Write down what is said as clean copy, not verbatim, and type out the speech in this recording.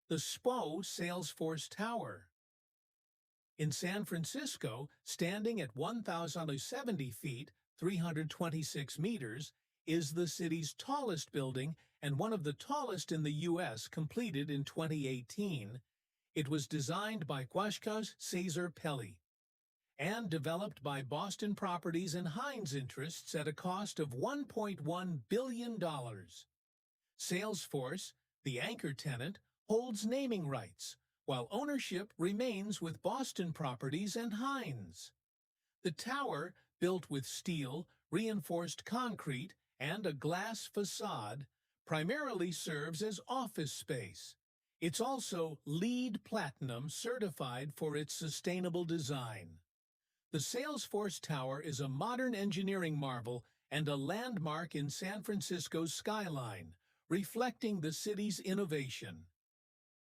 The Salesforce Tower. In San Francisco, standing at 1,070 feet, 326 meters, is the city's tallest building and one of the tallest in the U.S., completed in 2018. It was designed by Quashqas Cesar Pelli and developed by Boston Properties and Hines Interests at a cost of $1.1 billion. Salesforce, the anchor tenant, holds naming rights, while ownership remains with Boston Properties and Hines. The tower, built with steel, reinforced concrete, and a glass facade, primarily serves as office space. It's also LEED Platinum certified for its sustainable design. The Salesforce Tower is a modern engineering marvel and a landmark in San Francisco's skyline, reflecting the city's innovation.